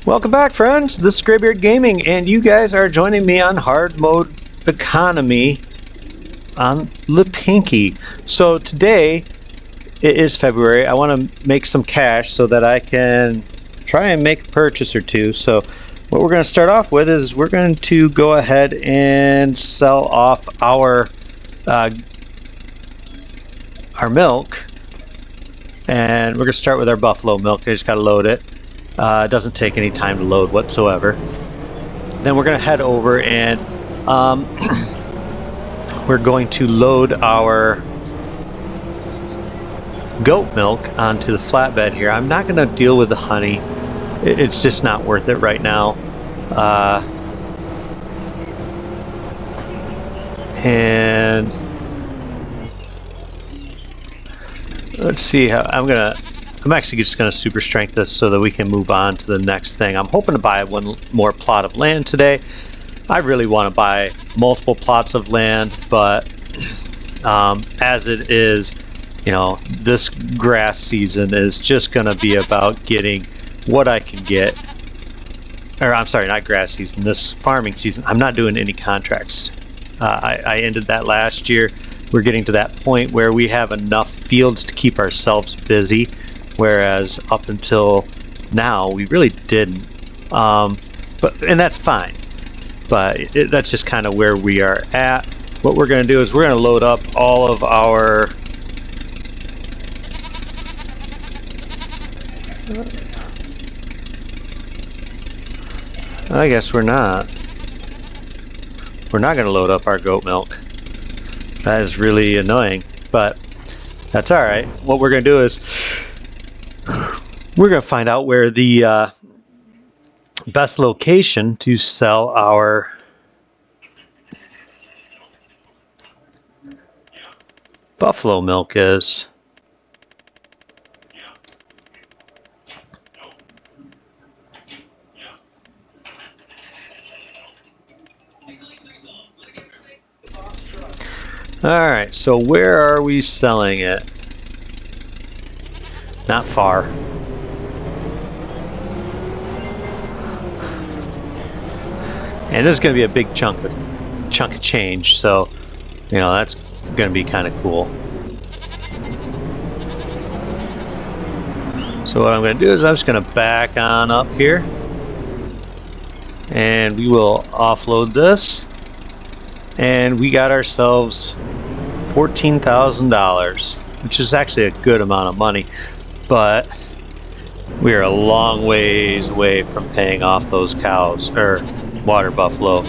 Welcome back, friends. This is Graybeard Gaming, and you guys are joining me on hard mode economy on Lipinki. So today, it is February. I want to make some cash so that I can try and make a purchase or two. So what we're going to start off with is we're going to go ahead and sell off our milk. And we're going to start with our buffalo milk. I just got to load it. It doesn't take any time to load whatsoever. Then we're going to head over and we're going to load our goat milk onto the flatbed here. I'm not going to deal with the honey. It's just not worth it right now. And let's see how I'm actually just going to super strength this so that we can move on to the next thing. I'm hoping to buy one more plot of land today. I really want to buy multiple plots of land, but as it is, you know, this grass season is just going to be about getting what I can get. Or I'm sorry, not grass season, this farming season. I'm not doing any contracts. I ended that last year. We're getting to that point where we have enough fields to keep ourselves busy, whereas up until now we really didn't. And that's fine. But that's just kind of where we are at. What we're going to do is we're going to load up all of our I guess we're not. We're not going to load up our goat milk. That is really annoying, but that's all right. What we're going to do is we're going to find out where the best location to sell our buffalo milk is. Alright, so where are we selling it? Not far. And this is going to be a big chunk of change, so you know that's going to be kind of cool. So what I'm going to do is I'm just going to back on up here, and we will offload this, and we got ourselves $14,000, which is actually a good amount of money, but we are a long ways away from paying off those cows or water buffalo.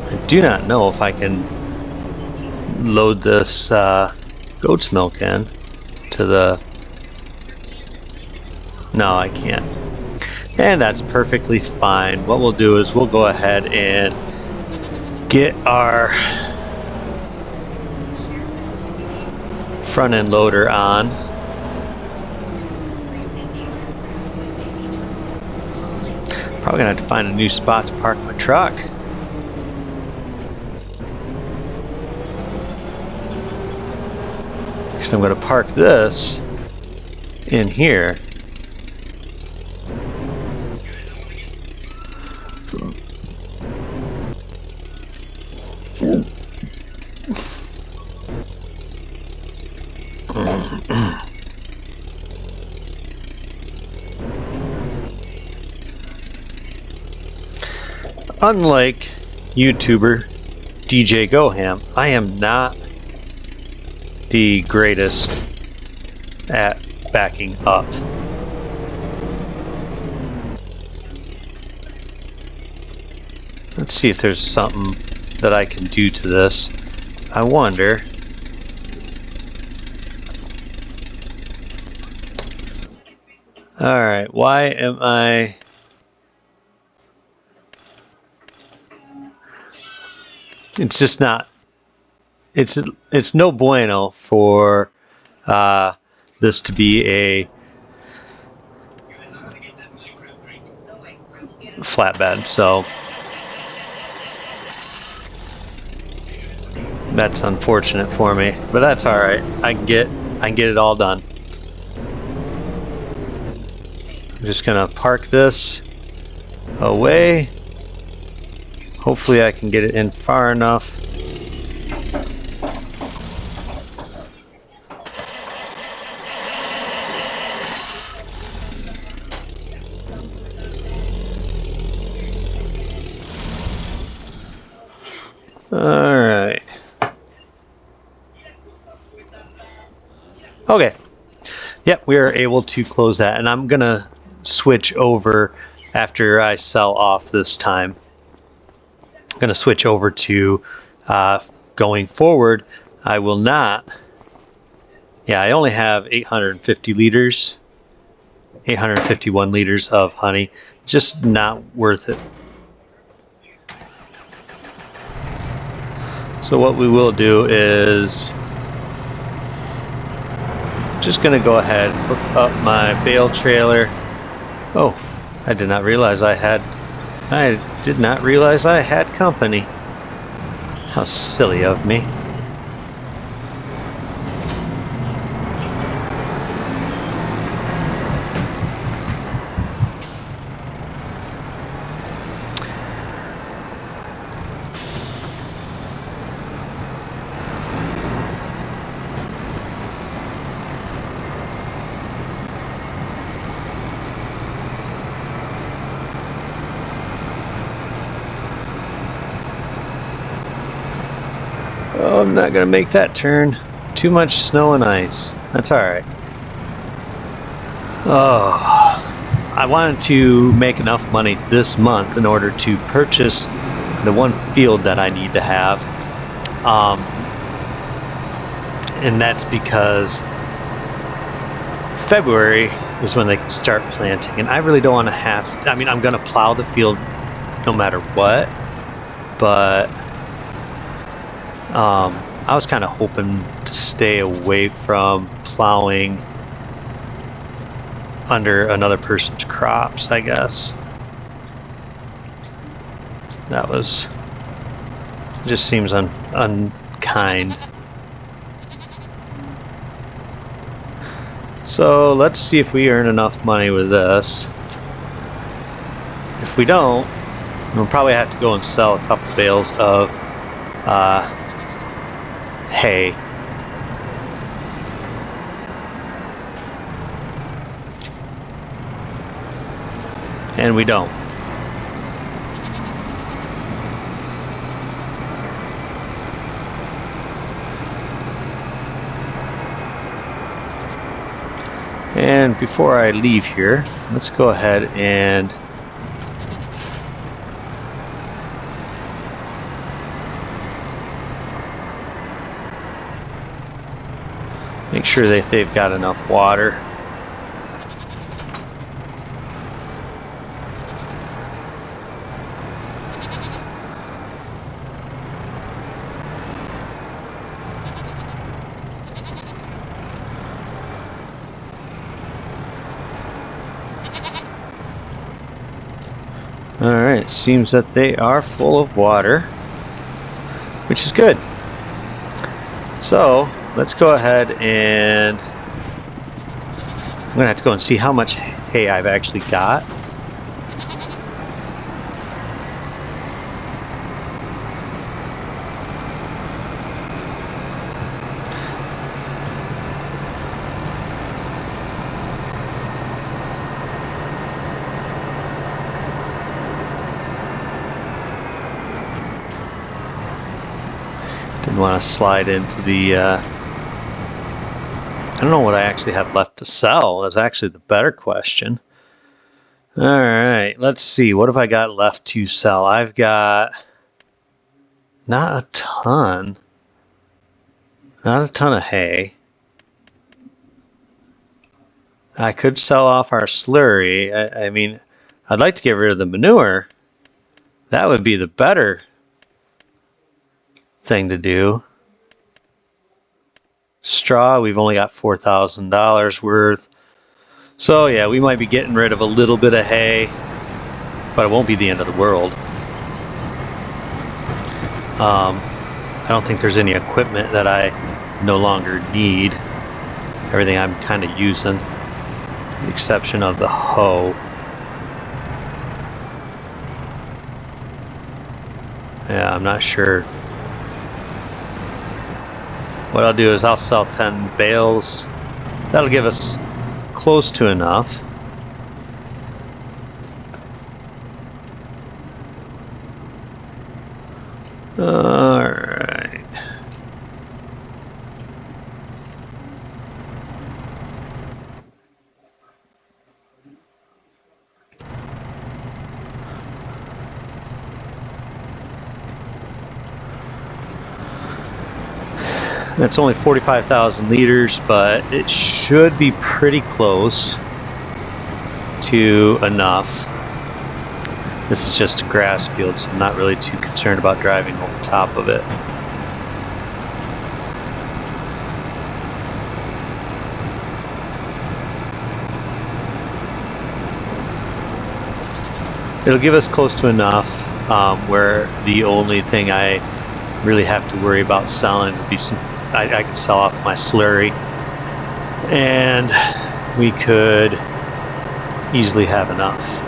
I do not know if I can load this goat's milk in to the... No, I can't. And that's perfectly fine. What we'll do is we'll go ahead and get our front end loader on. Probably gonna have to find a new spot to park my truck. Because I'm gonna park this in here. Unlike YouTuber DJ Goham, I am not the greatest at backing up. Let's see if there's something that I can do to this. I wonder. Alright, why am I... It's just not... It's no bueno for this to be a flatbed, so that's unfortunate for me, but that's all right. I can get it all done. I'm just gonna park this away. Hopefully I can get it in far enough. Alright. Okay. Yep, we are able to close that, and I'm gonna switch over after I sell off this time. I'm gonna switch over to going forward. I will not. Yeah, I only have 850 liters, 851 liters of honey. Just not worth it. So what we will do is just gonna go ahead and hook up my bale trailer. Oh, I did not realize I had company. How silly of me. Oh, I'm not gonna make that turn. Too much snow and ice. That's alright. Oh, I wanted to make enough money this month in order to purchase the one field that I need to have. And that's because February is when they can start planting. And I really don't want to have... I mean, I'm going to plow the field no matter what. But... I was kind of hoping to stay away from plowing under another person's crops, I guess. That was... It just seems unkind. So let's see if we earn enough money with this. If we don't, we'll probably have to go and sell a couple bales of hay. And we don't. And before I leave here, let's go ahead and make sure that they've got enough water. Alright, seems that they are full of water, which is good. So, let's go ahead and I'm going to have to go and see how much hay I've actually got. Didn't want to slide into the I don't know what I actually have left to sell. That's actually the better question. Alright, let's see. What have I got left to sell? I've got not a ton. Not a ton of hay. I could sell off our slurry. I mean, I'd like to get rid of the manure. That would be the better thing to do. Straw, we've only got $4,000 worth. So yeah, we might be getting rid of a little bit of hay, but it won't be the end of the world. I don't think there's any equipment that I no longer need. Everything I'm kind of using. the exception of the hoe. Yeah, I'm not sure. What I'll do is I'll sell 10 bales. That'll give us close to enough. Alright. That's only 45,000 liters, but it should be pretty close to enough. This is just a grass field, so I'm not really too concerned about driving over top of it. It'll give us close to enough where the only thing I really have to worry about selling would be some, I could sell off my slurry, and we could easily have enough.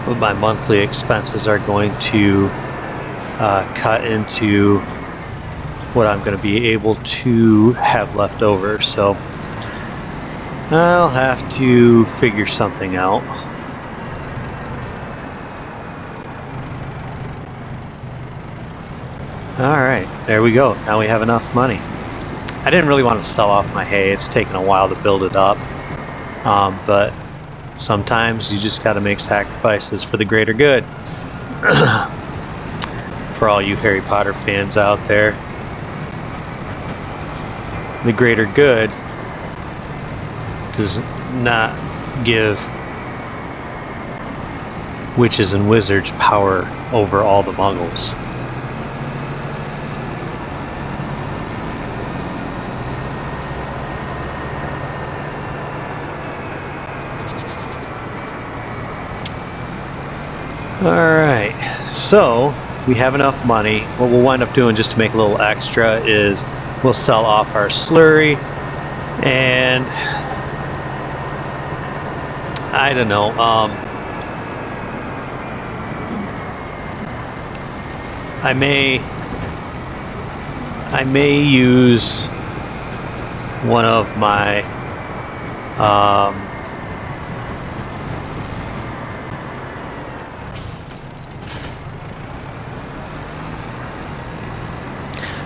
But my monthly expenses are going to cut into what I'm going to be able to have left over, so I'll have to figure something out. Alright, there we go. Now we have enough money. I didn't really want to sell off my hay. It's taken a while to build it up. But sometimes you just got to make sacrifices for the greater good. For all you Harry Potter fans out there, the greater good does not give witches and wizards power over all the muggles. Alright, so we have enough money. What we'll wind up doing, just to make a little extra, is we'll sell off our slurry, and I don't know, I may use one of my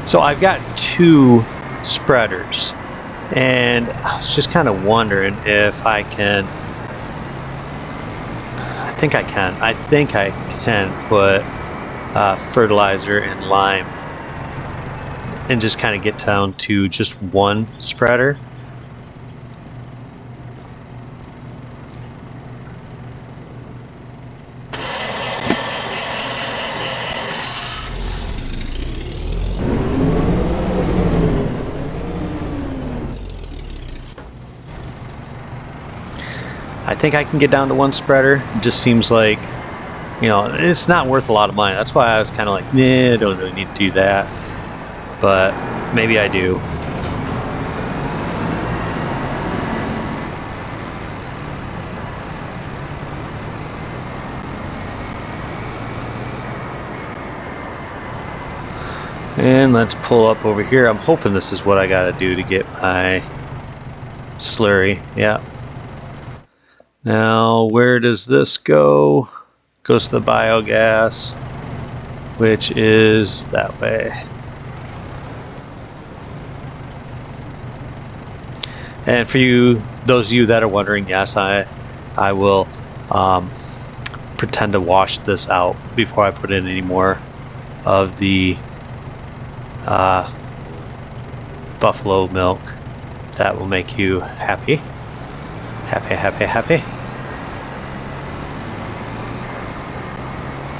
so I've got 2 spreaders, and I was just kind of wondering if I can. I think I can put fertilizer and lime and just kind of get down to just 1 spreader. I think I can get down to 1 spreader. It just seems like, you know, it's not worth a lot of money. That's why I was kind of like, nah, I don't really need to do that. But maybe I do. And let's pull up over here. I'm hoping this is what I gotta do to get my slurry. Yeah. Now, where does this go? Goes to the biogas, which is that way. And for you, those of you that are wondering, yes, I will pretend to wash this out before I put in any more of the buffalo milk. That will make you happy. Happy, happy, happy.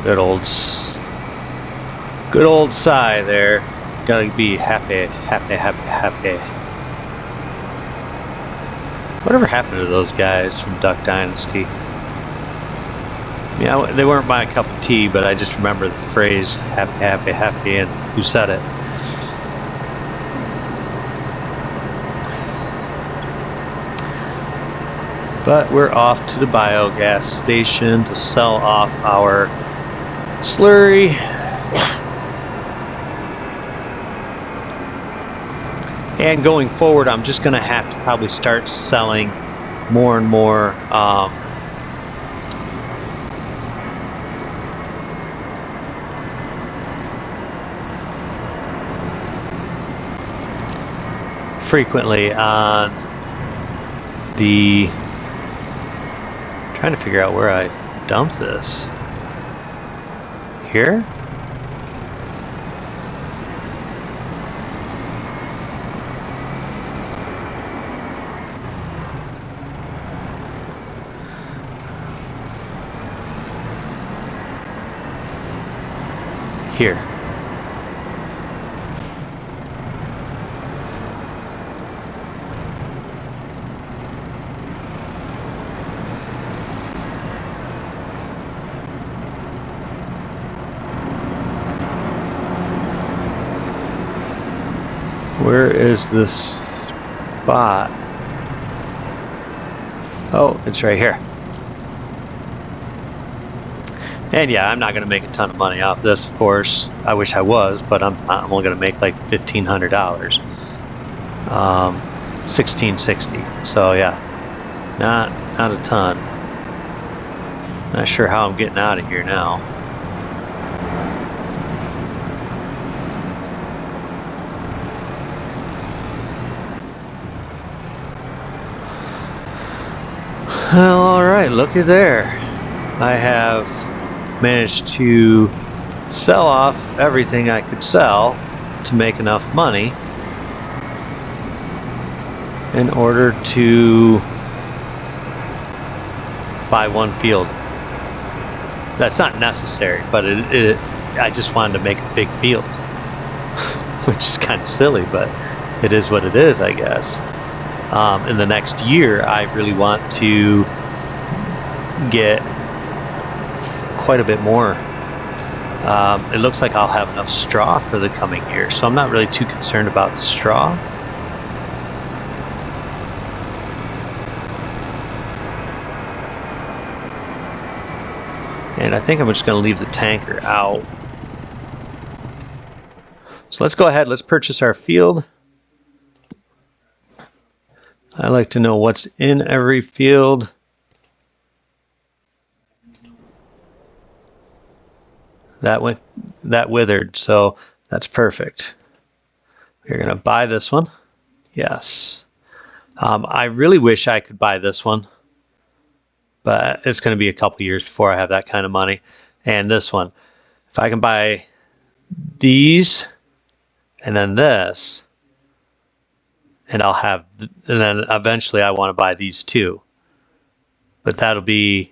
Good old sigh there. Gotta be happy, happy, happy, happy. Whatever happened to those guys from Duck Dynasty? Yeah, they weren't my cup of tea, but I just remember the phrase happy, happy, happy, and who said it. But we're off to the biogas station to sell off our slurry. And going forward, I'm just going to have to probably start selling more and more frequently on the... trying to figure out where I dump this. Here? Here. Where is this spot? Oh, it's right here. And yeah, I'm not going to make a ton of money off this, of course. I wish I was, but I'm only going to make like $1,500. $1,660. So yeah, not a ton. Not sure how I'm getting out of here now. Well, all right, looky there. I have managed to sell off everything I could sell to make enough money in order to buy one field. That's not necessary, but I just wanted to make a big field, which is kind of silly, but it is what it is, I guess. In the next year, I really want to get quite a bit more. It looks like I'll have enough straw for the coming year, so I'm not really too concerned about the straw. And I think I'm just going to leave the tanker out. So let's go ahead, let's purchase our field. I like to know what's in every field. That withered, so that's perfect. We're gonna buy this one. Yes. I really wish I could buy this one, but it's gonna be a couple years before I have that kind of money. And this one, if I can buy these and then this, and I'll have, and then eventually I want to buy these two. But that'll be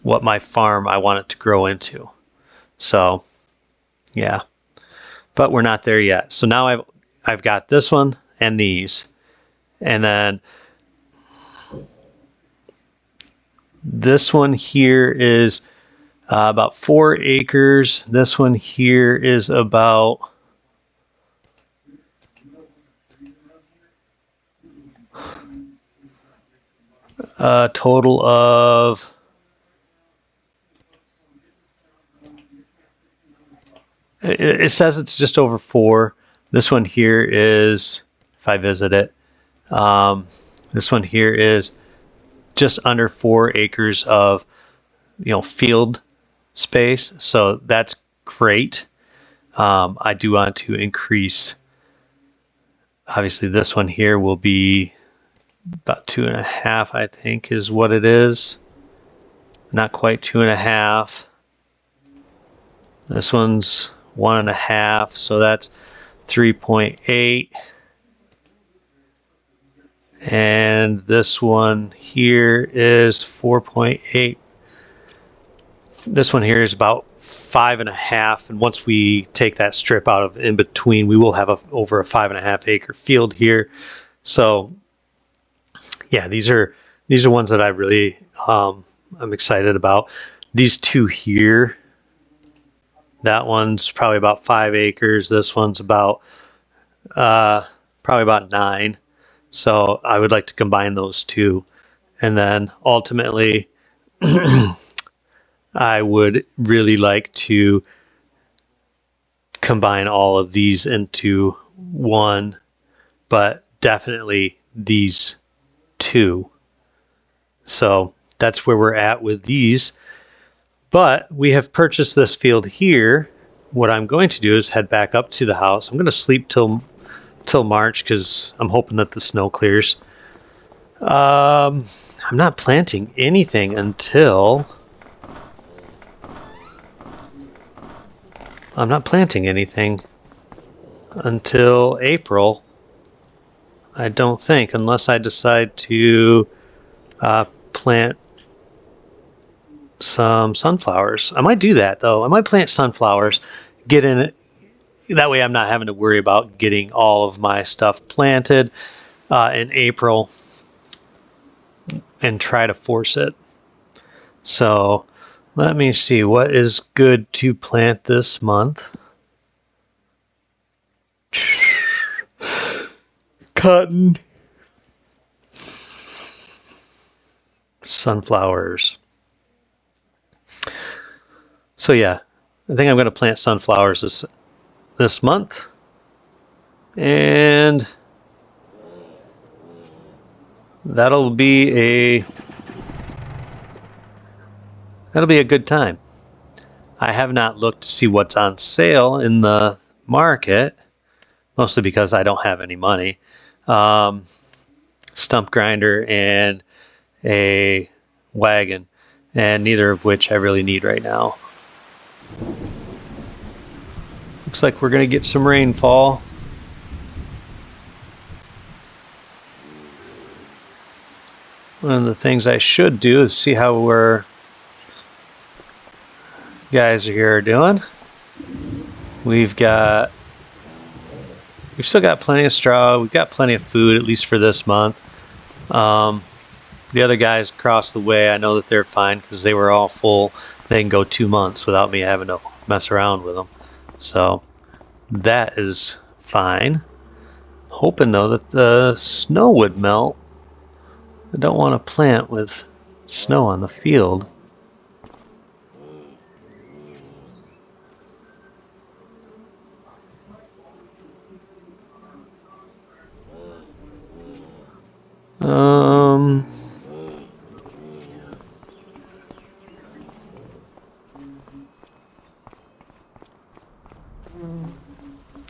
what my farm I want it to grow into. So, yeah. But we're not there yet. So now I've got this one and these. And then this one here is about 4 acres. This one here is about a total of it says it's just over 4. This one here is, if I visit it, this one here is just under 4 acres of field space, so that's great. I do want to increase. Obviously, this one here will be about 2.5, I think, is what it is. Not quite 2.5. This one's 1.5, so that's 3.8. And this one here is 4.8. This one here is about 5.5, and once we take that strip out of in between, we will have over a 5.5 acre field here. So yeah, these are ones that I really I'm excited about. These two here, that one's probably about 5 acres. This one's about probably about 9. So I would like to combine those two. And then ultimately, I would really like to combine all of these into one, but definitely these two. So that's where we're at with these. But we have purchased this field here. What I'm going to do is head back up to the house. I'm going to sleep till March because I'm hoping that the snow clears. I'm not planting anything until April. I don't think, unless I decide to plant some sunflowers. I might do that though. I might plant sunflowers, get in it. That way I'm not having to worry about getting all of my stuff planted in April and try to force it. So let me see what is good to plant this month. Cotton. Sunflowers. So yeah, I think I'm going to plant sunflowers this month. And that'll be a good time. I have not looked to see what's on sale in the market, mostly because I don't have any money. Stump grinder and a wagon, and neither of which I really need right now. Looks like we're going to get some rainfall. One of the things I should do is see how we're guys here are doing. We've still got plenty of straw. We've got plenty of food, at least for this month. The other guys across the way, I know that they're fine because they were all full. They can go 2 months without me having to mess around with them. So that is fine. Hoping though that the snow would melt. I don't want to plant with snow on the field.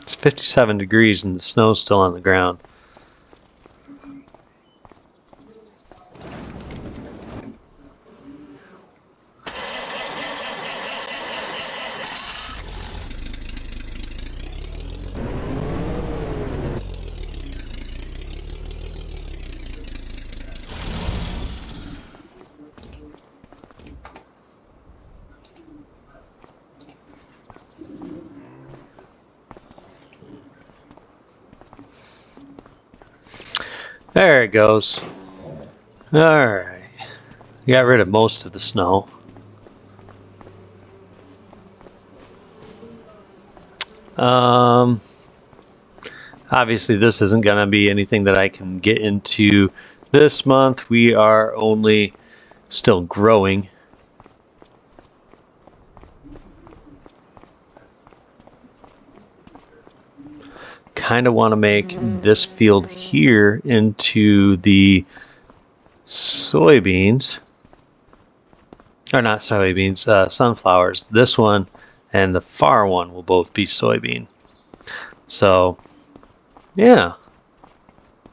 It's 57 degrees and the snow's still on the ground. There it goes. Alright. Got rid of most of the snow. Obviously this isn't going to be anything that I can get into this month. We are only still growing. Kind of want to make this field here into the soybeans, or not soybeans, sunflowers. This one and the far one will both be soybean. So yeah, I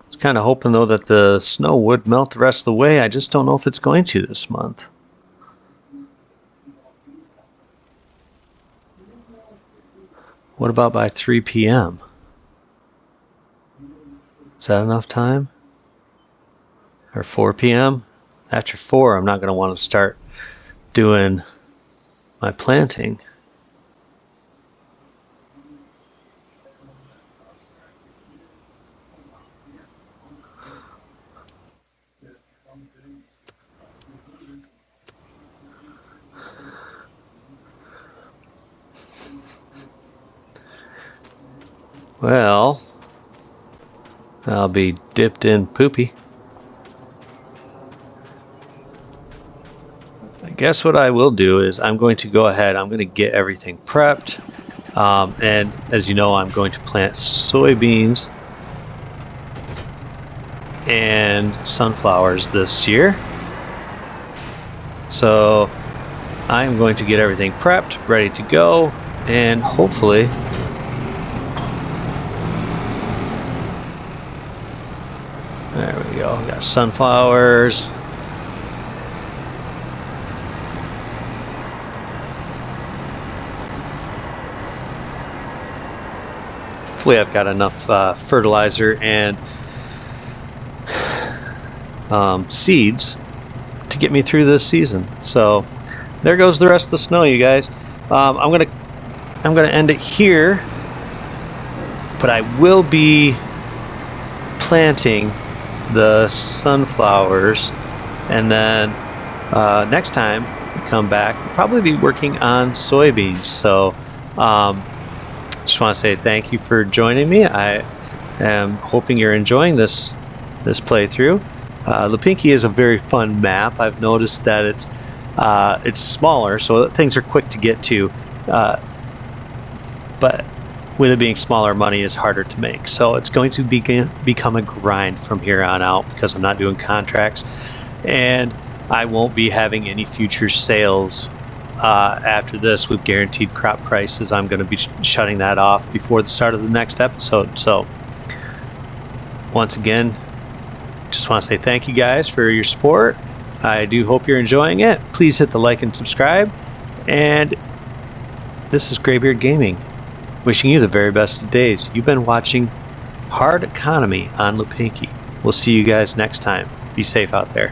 was kind of hoping though that the snow would melt the rest of the way. I just don't know if it's going to this month. What about by 3 p.m.? Is that enough time? Or 4 p.m.? After 4, I'm not going to want to start doing my planting. Well, I'll be dipped in poopy. guess what I will do is I'm going to go ahead, I'm going to get everything prepped. And as you know, I'm going to plant soybeans and sunflowers this year. So I'm going to get everything prepped, ready to go, and hopefully there we go. We got sunflowers. Hopefully I've got enough fertilizer and seeds to get me through this season. So there goes the rest of the snow, you guys. I'm gonna end it here, but I will be planting the sunflowers, and then next time we come back, we'll probably be working on soybeans. So just want to say thank you for joining me. I am hoping you're enjoying this playthrough. Lipinki is a very fun map. I've noticed that it's smaller, so things are quick to get to. But with it being smaller, money is harder to make. So it's going to become a grind from here on out because I'm not doing contracts, and I won't be having any future sales after this with guaranteed crop prices. I'm going to be shutting that off before the start of the next episode. So once again, just want to say thank you guys for your support. I do hope you're enjoying it. Please hit the like and subscribe. And this is Graybeard Gaming, wishing you the very best of days. You've been watching Hard Economy on Lipinki. We'll see you guys next time. Be safe out there.